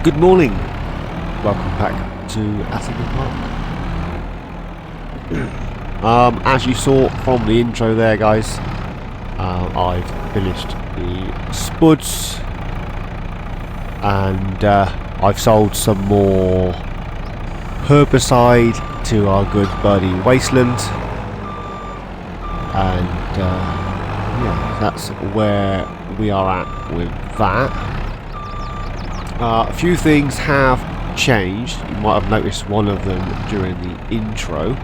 Good morning. Welcome back to Attingham Park. As you saw from the intro there, guys, I've finished the spuds and I've sold some more herbicide to our good buddy Wasteland, and yeah, that's where we are at with that. A few things have changed. You might have noticed one of them during the intro.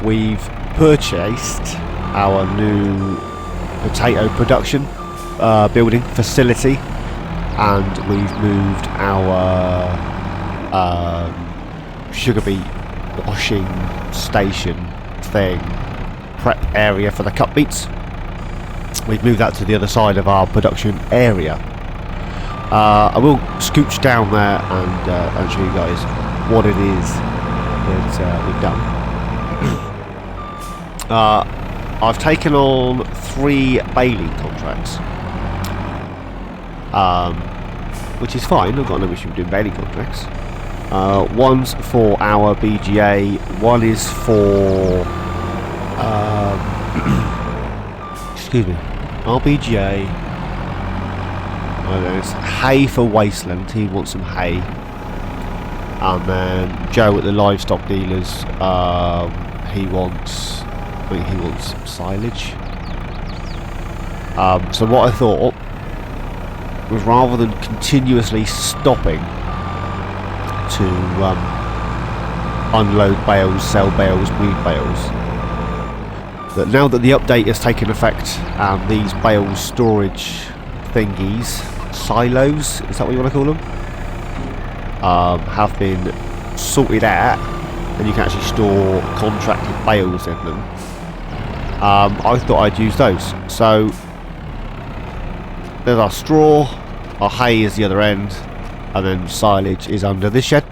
We've purchased our new potato production building facility, and we've moved our sugar beet washing station thing prep area for the cut beets. We've moved that to the other side of our production area. I will scooch down there and show you guys what it is that we've done. I've taken on 3 baling contracts, which is fine. I've got no issue with doing baling contracts. One's for our BGA, one is for excuse me, our BGA, it's hay for Wasteland. He wants some hay. And then Joe at the livestock dealers, he wants silage. So what I thought was, rather than continuously stopping to unload bales, sell bales, move bales, that now that the update has taken effect and these bales storage thingies, silos, is that what you want to call them, have been sorted out, and you can actually store contracted bales in them, I thought I'd use those. So there's our straw, our hay is the other end, and then silage is under this shed.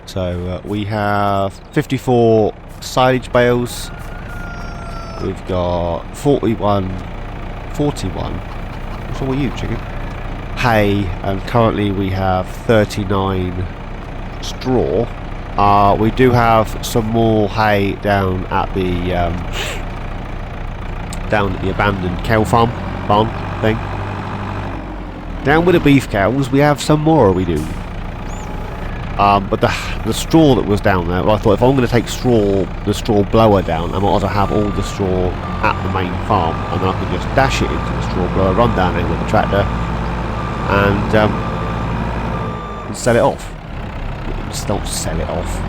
So we have 54 silage bales. We've got 41. What's wrong with you, chicken? Hay, and currently we have 39 straw. We do have some more hay down at the abandoned cow barn thing. Down with the beef cows, we have some more, we do. But the straw that was down there, well, I thought if I'm going to take the straw blower down, I might as well have all the straw at the main farm, and then I can just dash it into the straw blower, run down there with the tractor, and sell it off. Just don't sell it off.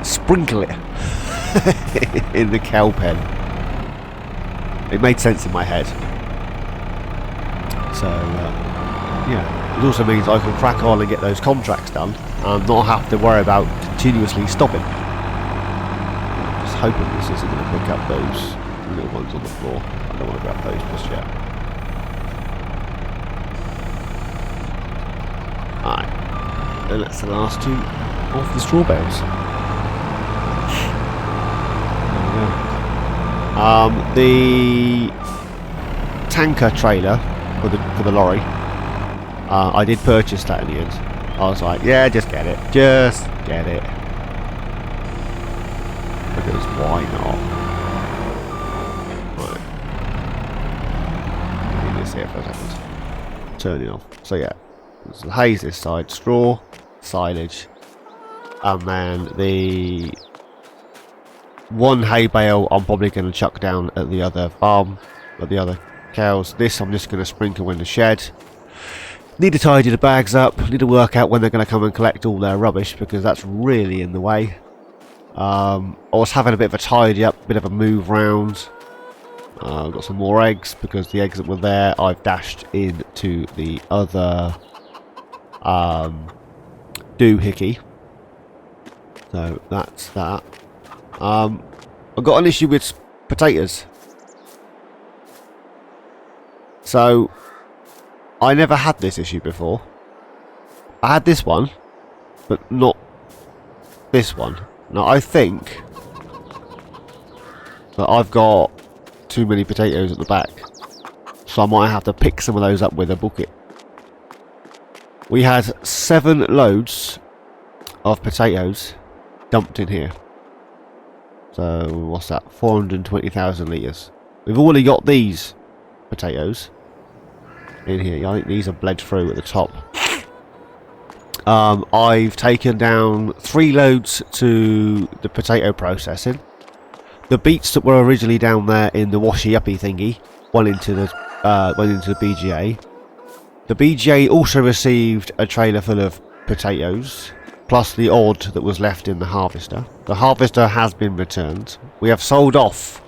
Sprinkle it in the cow pen. It made sense in my head. So yeah, it also means I can crack on and get those contracts done and not have to worry about continuously stopping. Just hoping this isn't going to pick up those little ones on the floor. I don't want to grab those just yet. Alright, and that's the last 2 off the straw bales. There we go. The tanker trailer for the lorry, I did purchase that in the end. I was like, yeah, just get it. Just get it. Because why not? Right. Leave this here for a second. Turn it off. So yeah, there's the hay this side, straw, silage, and then the one hay bale I'm probably going to chuck down at the other farm, at the other cows. This I'm just going to sprinkle in the shed. Need to tidy the bags up, need to work out when they're going to come and collect all their rubbish, because that's really in the way. I was having a bit of a tidy up, bit of a move round. I've got some more eggs, because the eggs that were there I've dashed into the other doohickey. So that's that. I've got an issue with potatoes. So I never had this issue before. I had this one, but not this one. Now I think that I've got too many potatoes at the back. so I might have to pick some of those up with a bucket. We had 7 loads of potatoes dumped in here. So what's that? 420,000 litres. We've already got these potatoes in here. I think these are bled through at the top. I've taken down 3 loads to the potato processing. The beets that were originally down there in the washy uppy thingy went into the BGA. The BGA also received a trailer full of potatoes, plus the odd that was left in the harvester. The harvester has been returned. We have sold off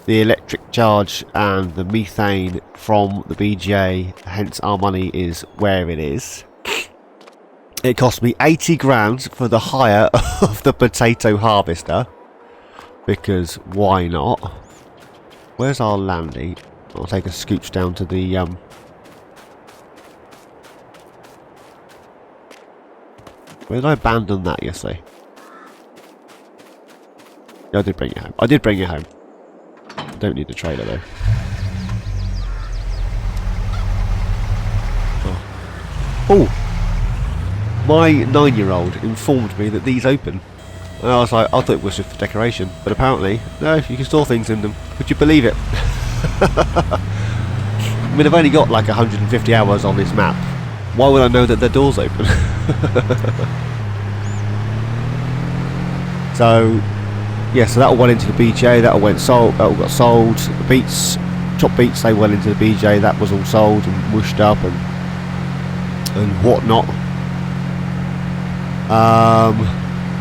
the electric charge and the methane from the BGA, hence our money is where it is. It cost me 80 grand for the hire of the potato harvester, because why not? Where's our landy? I'll take a scooch down to the where did I abandon that yesterday? Yeah, I did bring it home. I did bring it home. I don't need the trailer though. Oh! My 9-year-old informed me that these open. And I was like, I thought it was just for decoration. But apparently, no, you can store things in them. Would you believe it? I mean, I've only got like 150 hours on this map. Why would I know that the door's open? So, yeah, so that all went into the BJ, that all got sold. The beets, chopped beets, they went into the BJ, that was all sold and mushed up and whatnot.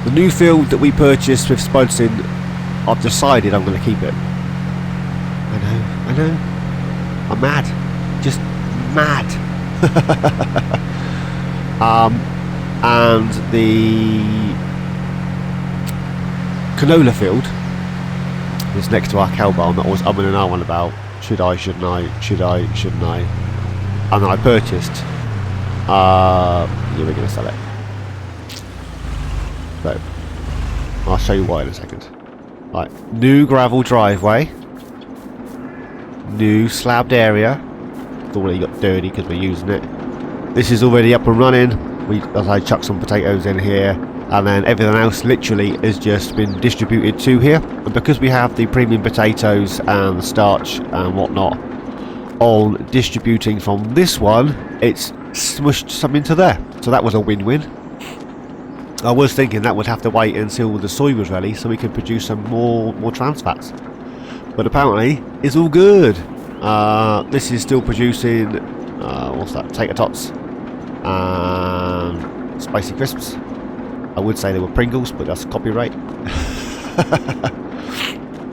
The new field that we purchased with spuds in, I've decided I'm going to keep it. I know. I'm mad. Just mad. And the canola field is next to our cow barn that I was umming and ahhing about. Should I, shouldn't I? And then I purchased. Yeah, we're going to sell it. So, I'll show you why in a second. Right, new gravel driveway. New slabbed area. It's already got dirty because we're using it. This is already up and running. As I chucked some potatoes in here, and then everything else literally has just been distributed to here. And because we have the premium potatoes and the starch and whatnot on distributing from this one, it's smushed some into there. So that was a win-win. I was thinking that would have to wait until the soy was ready so we could produce some more trans fats. But apparently it's all good. This is still producing what's that? Tater tots and spicy crisps. I would say they were Pringles, but that's copyright.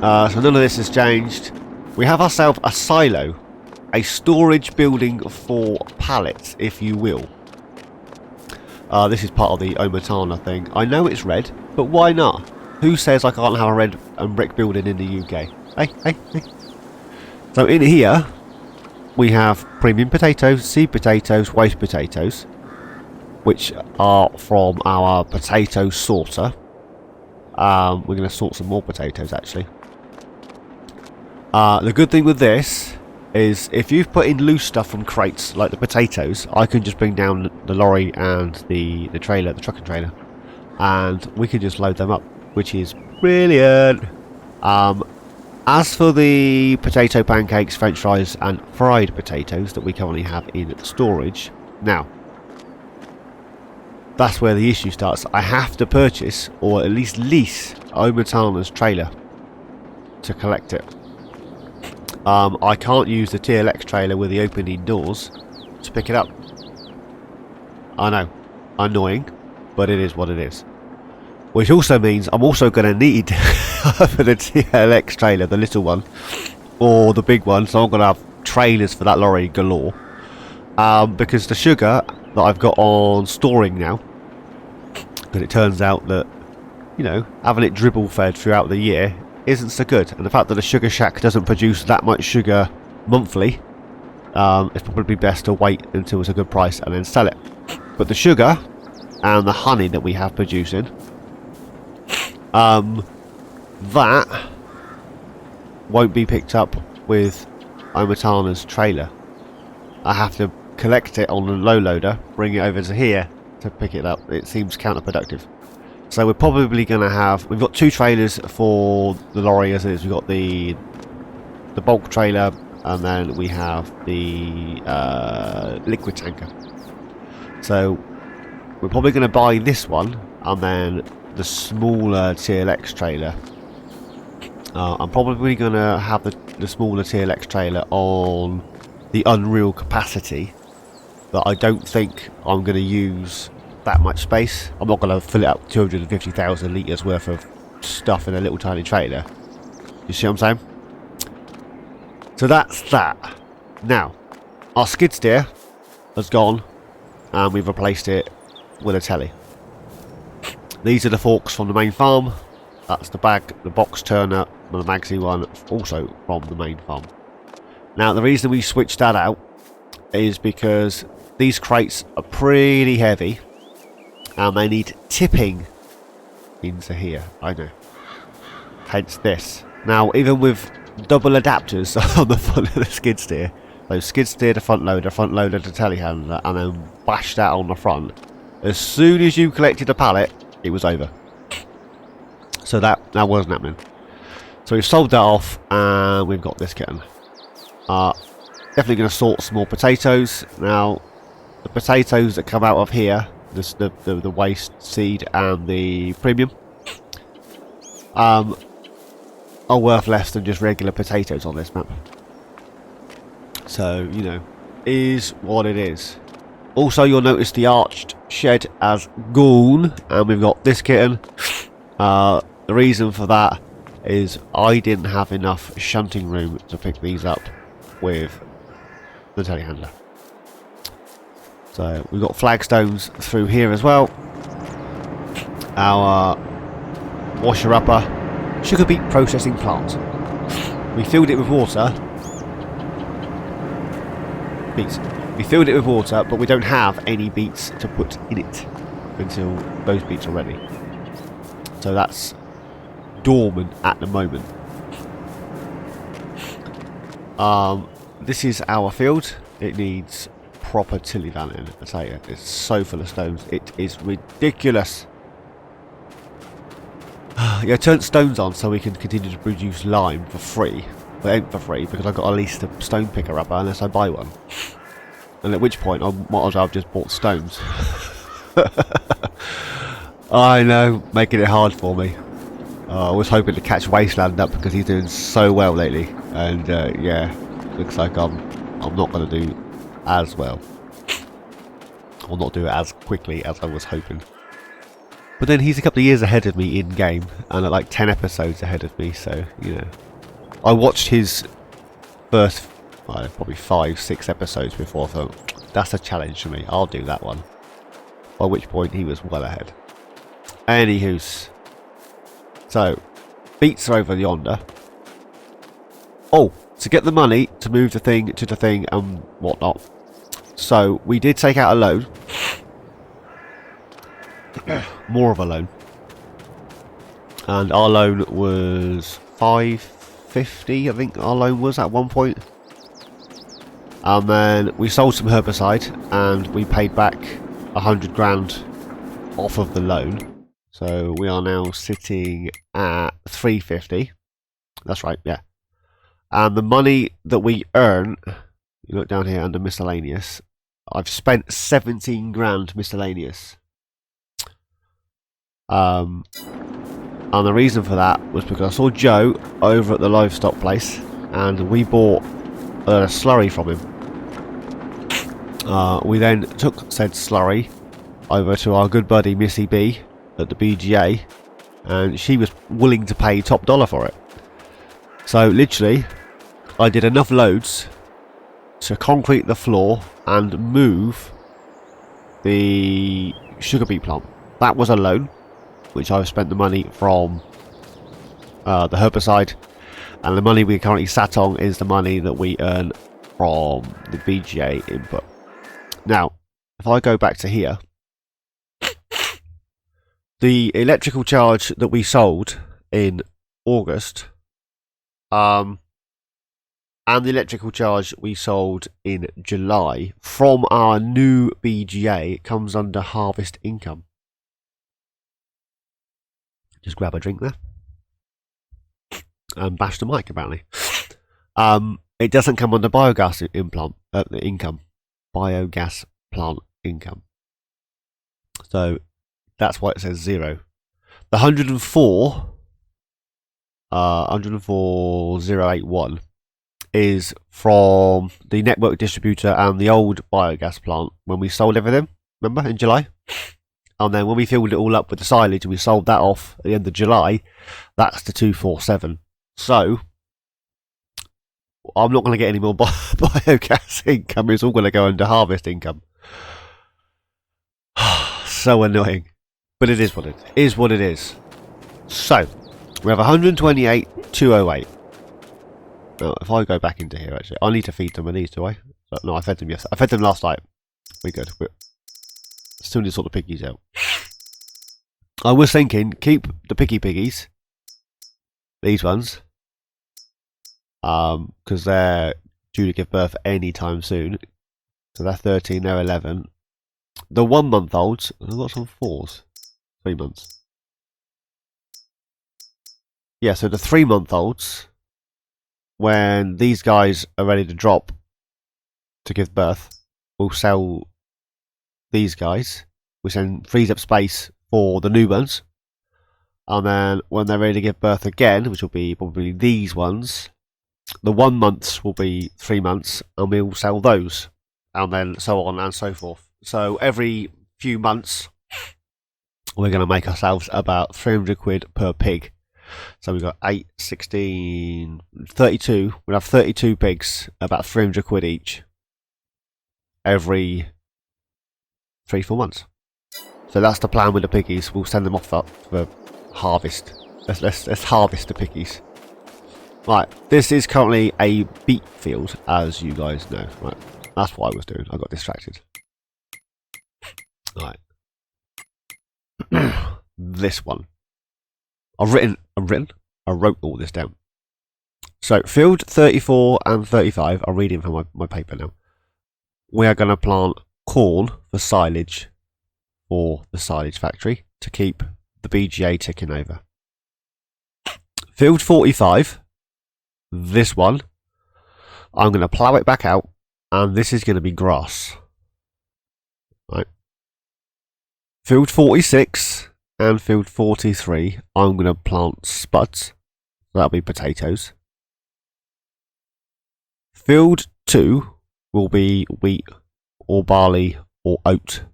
So none of this has changed. We have ourselves a silo, a storage building for pallets, if you will. This is part of the Omatana thing. I know it's red, but why not? Who says I can't have a red and brick building in the UK? Hey. So in here, we have premium potatoes, seed potatoes, waste potatoes, which are from our potato sorter. We're going to sort some more potatoes, actually. The good thing with this is if you've put in loose stuff from crates, like the potatoes, I can just bring down the lorry and the trailer, the truck and trailer, and we can just load them up, which is brilliant. As for the potato pancakes, french fries and fried potatoes that we currently have in storage, now that's where the issue starts. I have to purchase, or at least lease, Omatana's trailer to collect it. I can't use the TLX trailer with the opening doors to pick it up. I know, annoying, but it is what it is. Which also means I'm also going to need for the TLX trailer, the little one, or the big one, so I'm going to have trailers for that lorry galore. Because the sugar that I've got on storing now, because it turns out that, you know, having it dribble fed throughout the year isn't so good. And the fact that the sugar shack doesn't produce that much sugar monthly, it's probably best to wait until it's a good price and then sell it. But the sugar and the honey that we have producing, that won't be picked up with Omatana's trailer. I have to collect it on the low loader, bring it over to here to pick it up. It seems counterproductive. So we're probably going to have... We've got 2 trailers for the lorry as it is. We've got the bulk trailer, and then we have the liquid tanker. So we're probably going to buy this one, and then the smaller TLX trailer. I'm probably going to have the smaller TLX trailer on the unreal capacity, but I don't think I'm going to use that much space. I'm not going to fill it up 250,000 litres worth of stuff in a little tiny trailer. You see what I'm saying? So that's that. Now, our skid steer has gone, and we've replaced it with a telly. These are the forks from the main farm. That's the box turner, and the Magsy one, also from the main farm. Now, the reason we switched that out is because these crates are pretty heavy, and they need tipping into here. I know. Hence this. Now, even with double adapters on the front of the skid steer, so skid steer to front loader to telehandler, and then bash that on the front. As soon as you collected a pallet, it was over. So that wasn't happening. So we've sold that off, and we've got this kitten. Definitely going to sort some more potatoes. Now, the potatoes that come out of here, the waste seed and the premium, are worth less than just regular potatoes on this map. So, you know, is what it is. Also, you'll notice the arched shed has gone, and we've got this kitten. The reason for that is I didn't have enough shunting room to pick these up with the telehandler. So we've got flagstones through here as well. Our washer upper sugar beet processing plant. We filled it with water. Beets. We filled it with water, but we don't have any beets to put in it until those beets are ready. So that's dormant at the moment. This is our field. It needs proper tilly vanning, I tell you. It's so full of stones. It is ridiculous. Yeah, turn stones on so we can continue to produce lime for free. But it ain't for free because I've got to lease the stone picker up unless I buy one. And at which point I might as well have just bought stones. I know, making it hard for me. I was hoping to catch Wasteland up because he's doing so well lately. And yeah, looks like I'm not going to do as well. Or not do it as quickly as I was hoping. But then he's a couple of years ahead of me in game, and like 10 episodes ahead of me, so, you know. I watched his first, probably 5-6 episodes before I thought, that's a challenge for me, I'll do that one. By which point he was well ahead. Anywho's. So, beets are over yonder. Oh, to get the money to move the thing to the thing and whatnot. So, we did take out a loan. More of a loan. And our loan was 550, I think our loan was at one point. And then we sold some herbicide and we paid back 100 grand off of the loan. So we are now sitting at 350. That's right, yeah. And the money that we earn, you look down here under miscellaneous, I've spent 17 grand miscellaneous. And the reason for that was because I saw Joe over at the livestock place and we bought a slurry from him. We then took said slurry over to our good buddy Missy B at the BGA, and she was willing to pay top dollar for it. So literally I did enough loads to concrete the floor and move the sugar beet plant. That was a loan, which I've spent the money from the herbicide, and the money we currently sat on is the money that we earn from the BGA input. Now, if I go back to here, the electrical charge that we sold in August, and and the electrical charge we sold in July from our new BGA, it comes under harvest income. Just grab a drink there. And bash the mic, apparently. It doesn't come under biogas income. Biogas plant income. So that's why it says 0. The 104,081 is from the network distributor and the old biogas plant when we sold everything, remember, in July? And then when we filled it all up with the silage and we sold that off at the end of July, that's the 247. So I'm not going to get any more biogas income. It's all going to go under harvest income. So annoying. But it is what it is. What it is. So we have 128,208. Now, if I go back into here, actually, I need to feed them of these, do I? No, I fed them yesterday. I fed them last night. We're good. Still need to sort the piggies out. I was thinking, keep the piggies. These ones. Because they're due to give birth any time soon. So they're 13, they're 11. The 1 month olds, I've got some 4s. 3 months. Yeah, so the 3 month olds, when these guys are ready to drop to give birth, we'll sell these guys, which then frees up space for the new ones. And then when they're ready to give birth again, which will be probably these ones, the 1 months will be 3 months, and we'll sell those, and then so on and so forth. So every few months, we're going to make ourselves about 300 quid per pig. So we've got 8, 16, 32. We'll have 32 pigs, about 300 quid each, every 3-4 months. So that's the plan with the piggies. We'll send them off for harvest. Let's harvest the piggies. Right, this is currently a beet field, as you guys know. Right, that's what I was doing. I got distracted. Right. This one. I wrote all this down. So, field 34 and 35, I'm reading from my paper now. We are going to plant corn for silage for the silage factory to keep the BGA ticking over. Field 45, this one, I'm going to plough it back out, and this is going to be grass. Right. Field 46 and field 43, I'm going to plant spuds. That'll be potatoes. Field 2 will be wheat or barley or oat.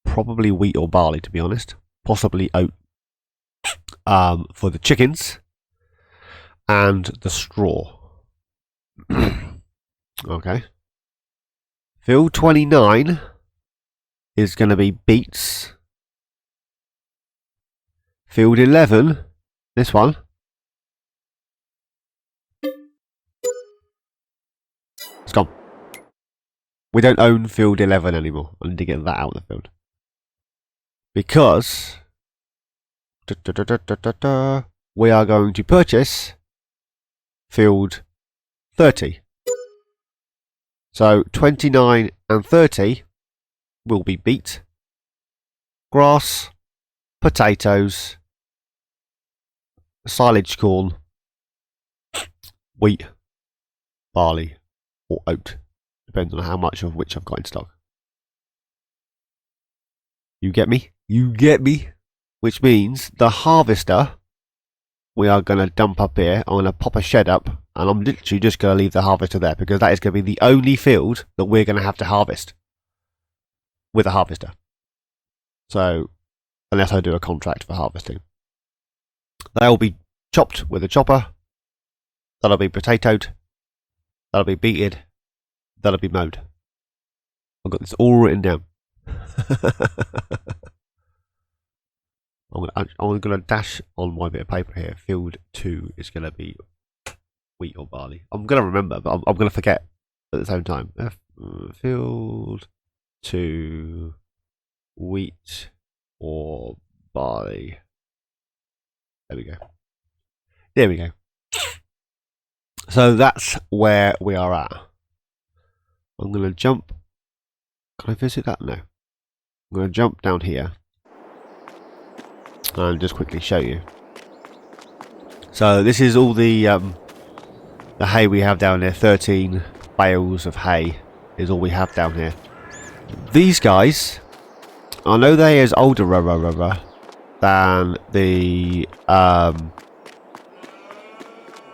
Probably wheat or barley, to be honest. Possibly oat. For the chickens and the straw. Okay. Field 29 is going to be beets. Field 11, this one, it's gone. We don't own field 11 anymore. I need to get that out of the field. Because we are going to purchase field 30. So 29 and 30 will be beet, grass, potatoes, silage corn, wheat, barley, or oat, depending on how much of which I've got in stock. You get me? You get me? Which means the harvester, we are going to dump up here. I'm going to pop a shed up, and I'm literally just going to leave the harvester there, because that is going to be the only field that we're going to have to harvest with a harvester. So, unless I do a contract for harvesting. They'll be chopped with a chopper. That'll be potatoed. That'll be beated. That'll be mowed. I've got this all written down. I'm going to dash on my bit of paper here. Field 2 is going to be wheat or barley. I'm going to remember, but I'm going to forget at the same time. Field 2, wheat or barley. There we go. There we go. So that's where we are at. I'm going to jump. Can I visit that? No. I'm going to jump down here and just quickly show you. So this is all the hay we have down here. 13 bales of hay is all we have down here. These guys, I know they're as older than the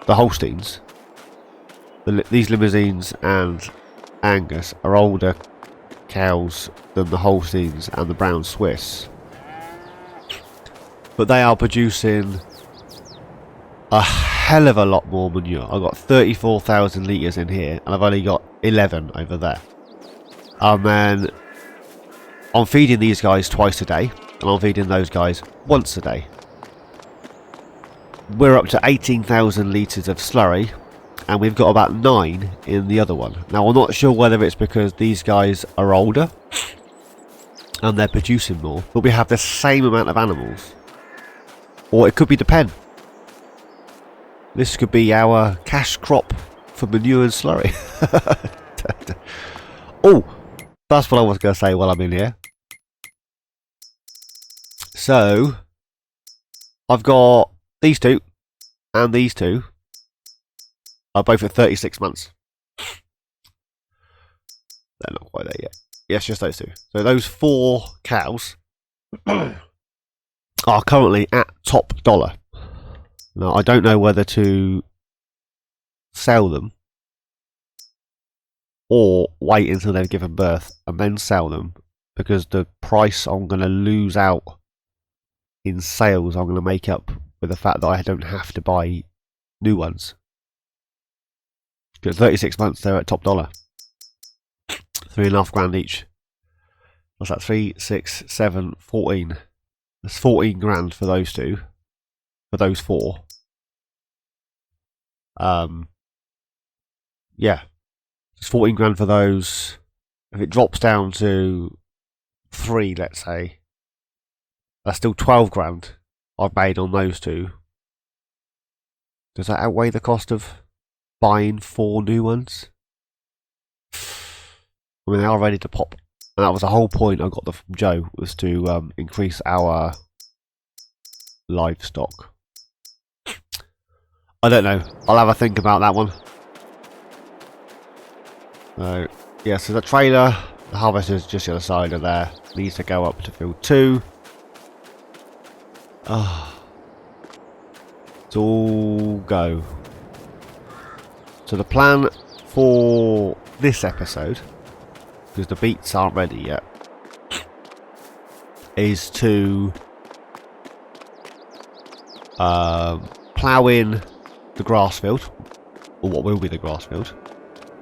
Holsteins. These limousines and Angus are older cows than the Holsteins and the Brown Swiss, but they are producing a hell of a lot more manure. I've got 34,000 litres in here and I've only got 11 over there. And then I'm feeding these guys twice a day and I'm feeding those guys once a day. We're up to 18,000 litres of slurry and we've got about 9 in the other one. Now I'm not sure whether it's because these guys are older and they're producing more, but we have the same amount of animals. Or it could be the pen. This could be our cash crop for manure and slurry. Oh, that's what I was going to say while I'm in here. So, I've got these two and these two are both at 36 months. They're not quite there yet. Yes, just those two. So those 4 cows are currently at top dollar. Now, I don't know whether to sell them or wait until they've given birth and then sell them, because the price I'm going to lose out in sales I'm going to make up with the fact that I don't have to buy new ones. Because 36 months they're at top dollar. 3.5 grand each. What's that? 3, 6, 7, 14. That's 14 grand for those two. For those 4. Yeah. It's 14 grand for those. If it drops down to 3, let's say, that's still 12 grand I've made on those two. Does that outweigh the cost of buying 4 new ones? I mean, they are ready to pop. And that was the whole point I got them from Joe, was to increase our livestock. I don't know. I'll have a think about that one. So, yeah, so the trailer, the harvester is just the other side of there. Needs to go up to field 2. It's all go. So the plan for this episode, because the beets aren't ready yet, is to plough in the grass field, or what will be the grass field.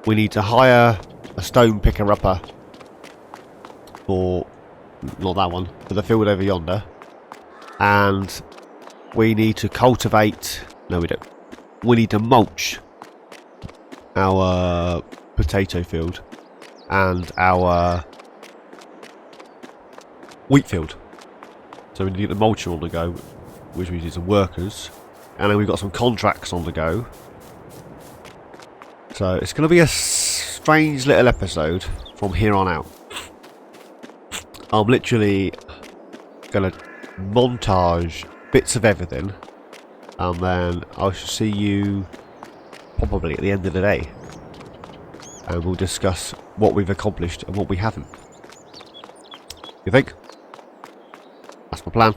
We need to hire a stone picker upper for, not that one, for the field over yonder, and we need to cultivate, no we don't, we need to mulch our potato field and our wheat field. So we need to get the mulcher on the go, which means some workers, and then we've got some contracts on the go. So it's going to be a strange little episode from here on out. I'm literally going to montage bits of everything, and then I shall see you probably at the end of the day, and we'll discuss what we've accomplished and what we haven't. You think? That's my plan.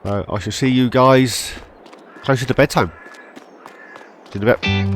So I shall see you guys closer to bedtime. See you in a bit.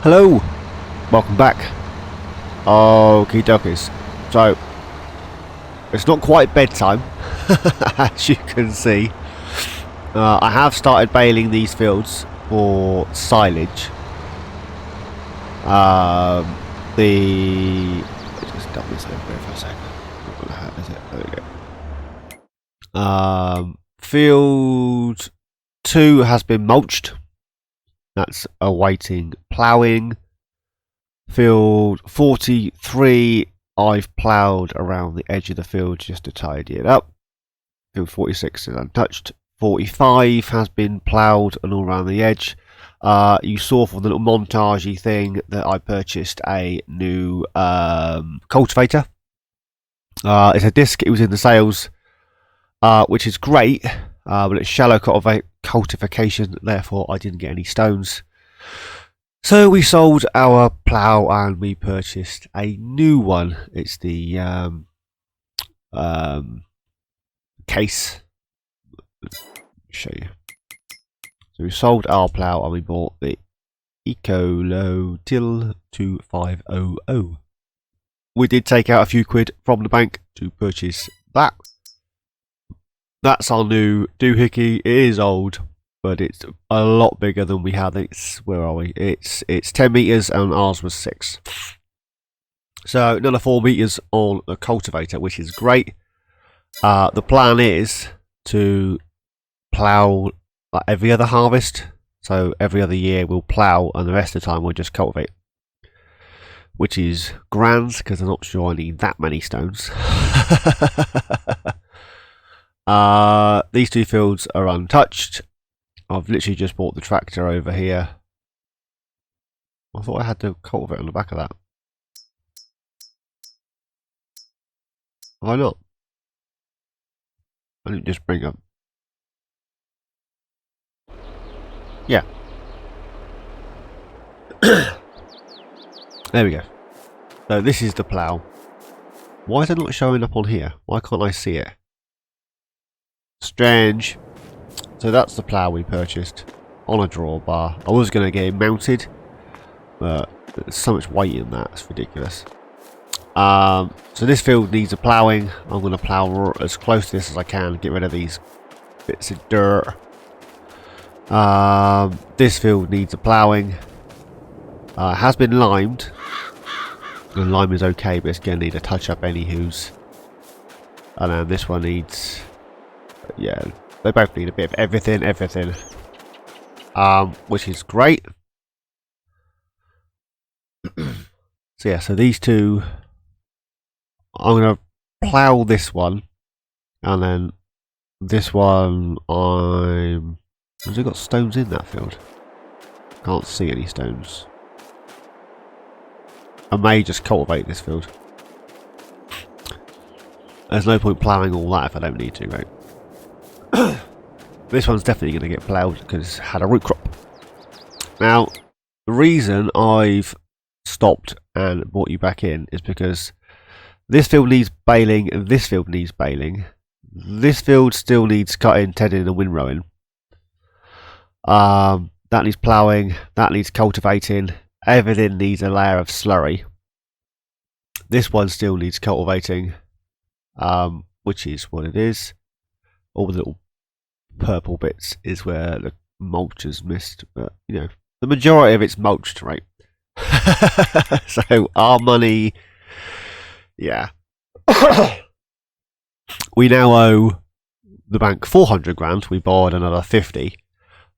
Hello, welcome back. Okie dokies. So, it's not quite bedtime, as you can see. I have started baling these fields for silage. Just dump this over here for a second. Not gonna hurt, is it? There we go. Field 2 has been mulched. That's awaiting ploughing. Field 43, I've ploughed around the edge of the field just to tidy it up. Field 46 is untouched. 45 has been ploughed and all around the edge. You saw from the little montagey thing that I purchased a new cultivator. It's a disc, it was in the sales, which is great, but it's shallow cultivation, therefore I didn't get any stones. So we sold our plough and we purchased a new one. It's the case. Show you. So we sold our plough and we bought the Ecolotil 2500. We did take out a few quid from the bank to purchase that. That's our new doohickey. It is old, but it's a lot bigger than we had. Where are we? It's 10 meters and ours was 6. So another 4 meters on a cultivator, which is great. The plan is to plough like every other harvest. So every other year we'll plough, and the rest of the time we'll just cultivate, which is grand because I'm not sure I need that many stones. These 2 fields are untouched. I've literally just bought the tractor over here. I thought I had to cultivate on the back of that. Why not? I didn't just bring up. Yeah. There we go. So this is the plough. Why is it not showing up on here? Why can't I see it? Strange. So that's the plough we purchased on a drawbar. I was going to get it mounted, but there's so much weight in that, it's ridiculous. So this field needs a ploughing. I'm going to plough as close to this as I can, get rid of these bits of dirt. This field needs a ploughing. It has been limed. The lime is okay, but it's going to need a touch up anywho's. And then this one needs... yeah, they both need a bit of everything, which is great. So yeah, so these 2, I'm going to plough this one, and then this one has it got stones in that field? Can't see any stones. I may just cultivate this field. There's no point ploughing all that if I don't need to, right? This one's definitely going to get ploughed because it's had a root crop. Now, the reason I've stopped and brought you back in is because this field needs baling and this field needs baling. This field still needs cutting, tedding and windrowing. That needs ploughing, that needs cultivating. Everything needs a layer of slurry. This one still needs cultivating, which is what it is. All the little purple bits is where the mulch is missed, but you know, the majority of it's mulched, right? So our money, yeah. We now owe the bank 400 grand. We borrowed another 50,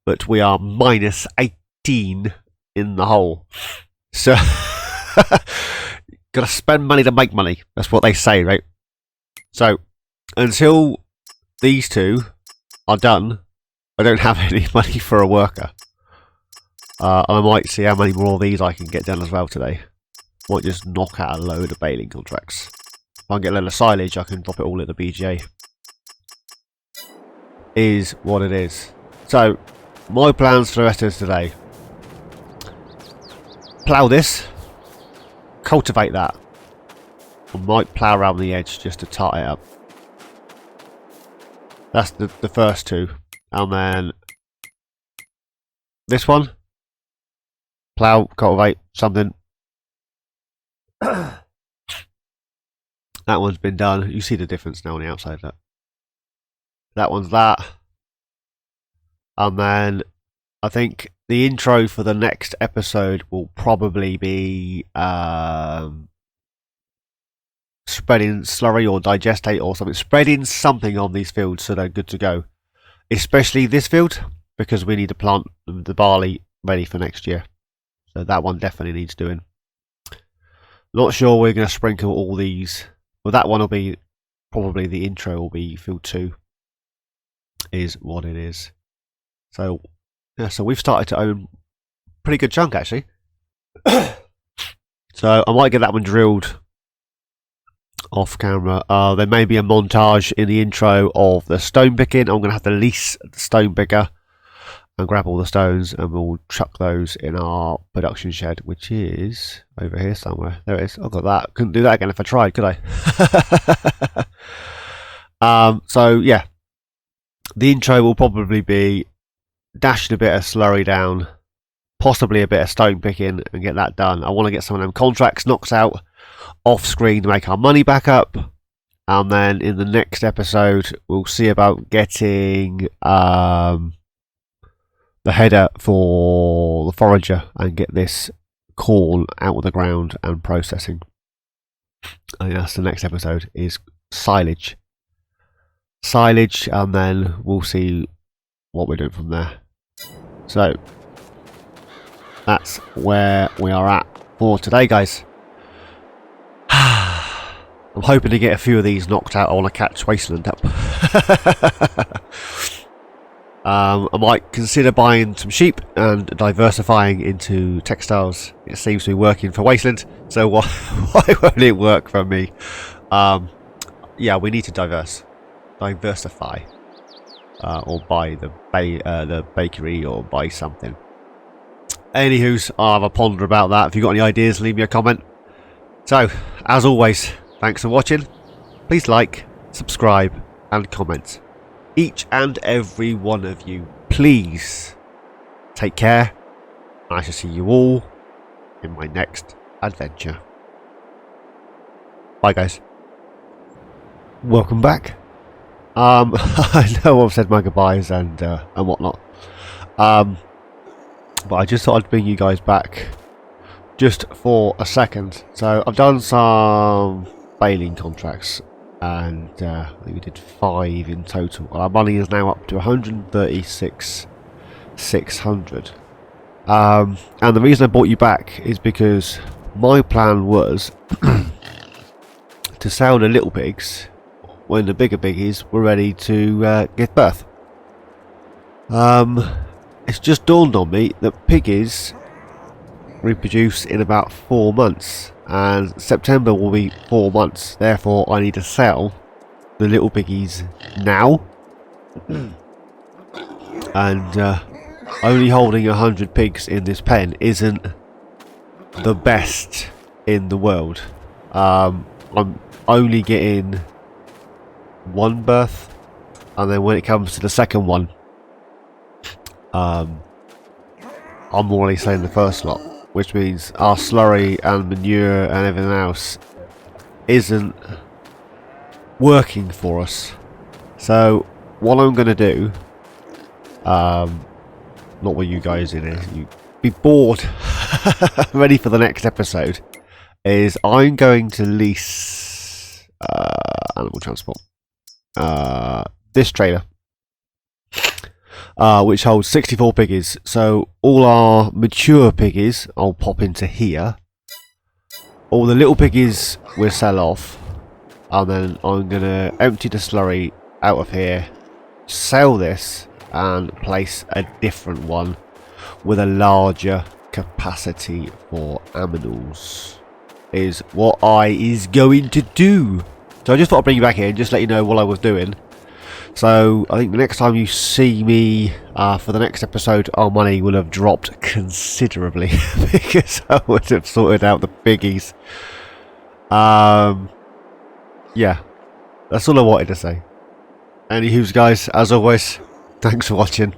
but we are minus 18 in the hole. So gotta spend money to make money. That's what they say, right? So until these 2 are done, I don't have any money for a worker. I might see how many more of these I can get done as well today. Might just knock out a load of baling contracts. If I can get a load of silage, I can drop it all at the BGA. Is what it is. So, my plans for the rest of today. Plough this. Cultivate that. I might plough around the edge just to tart it up. That's the first 2. And then this one. plough, cultivate, something. That one's been done. You see the difference now on the outside. That one's that. And then I think the intro for the next episode will probably be spreading slurry or digestate or something. Spreading something on these fields so they're good to go. Especially this field, because we need to plant the barley ready for next year. So that one definitely needs doing. Not sure we're going to sprinkle all these. Well, that one will be probably the intro will be field 2. Is what it is. So yeah, so we've started to own a pretty good chunk actually. So I might get that one drilled off camera. There may be a montage in the intro of the stone picking. I'm going to have to lease the stone picker and grab all the stones, and we'll chuck those in our production shed, which is over here somewhere. There it is. I've got that. Couldn't do that again if I tried, could I? So yeah, the intro will probably be dashing a bit of slurry down, possibly a bit of stone picking, and get that done. I want to get some of them contracts knocked out off screen to make our money back up, and then in the next episode we'll see about getting the header for the forager and get this corn out of the ground and processing. I think that's the next episode, is silage, and then we'll see what we're doing from there. So that's where we are at for today, guys. I'm hoping to get a few of these knocked out. I want to catch Wasteland up. I might consider buying some sheep and diversifying into textiles. It seems to be working for Wasteland, so why won't it work for me? Yeah, we need to diversify, or buy the bakery, or buy something. Anywho's, I'll have a ponder about that. If you've got any ideas, leave me a comment. So, as always, thanks for watching. Please like, subscribe, and comment. Each and every one of you, please take care. I shall see you all in my next adventure. Bye, guys. Welcome back. I know I've said my goodbyes and whatnot. But I just thought I'd bring you guys back just for a second. So I've done some baling contracts, and I think we did 5 in total. Our money is now up to 136,600. And the reason I brought you back is because my plan was to sell the little pigs when the bigger piggies were ready to give birth. It's just dawned on me that piggies reproduce in about 4 months, and September will be 4 months. Therefore, I need to sell the little piggies now. And only holding 100 pigs in this pen isn't the best in the world. I'm only getting 1 birth, and then when it comes to the second one, I'm already selling the first lot, which means our slurry and manure and everything else isn't working for us. So what I'm going to do, not with you guys in here, you be bored, ready for the next episode, is I'm going to lease animal transport, this trailer, which holds 64 piggies. So all our mature piggies I'll pop into here. All the little piggies we'll sell off, and then I'm going to empty the slurry out of here, sell this, and place a different one with a larger capacity for aminals. Is what I is going to do. So I just thought I'd bring you back here and just let you know what I was doing. So I think the next time you see me for the next episode, our money will have dropped considerably because I would have sorted out the biggies. Yeah, that's all I wanted to say. Anywho's, guys, as always, thanks for watching.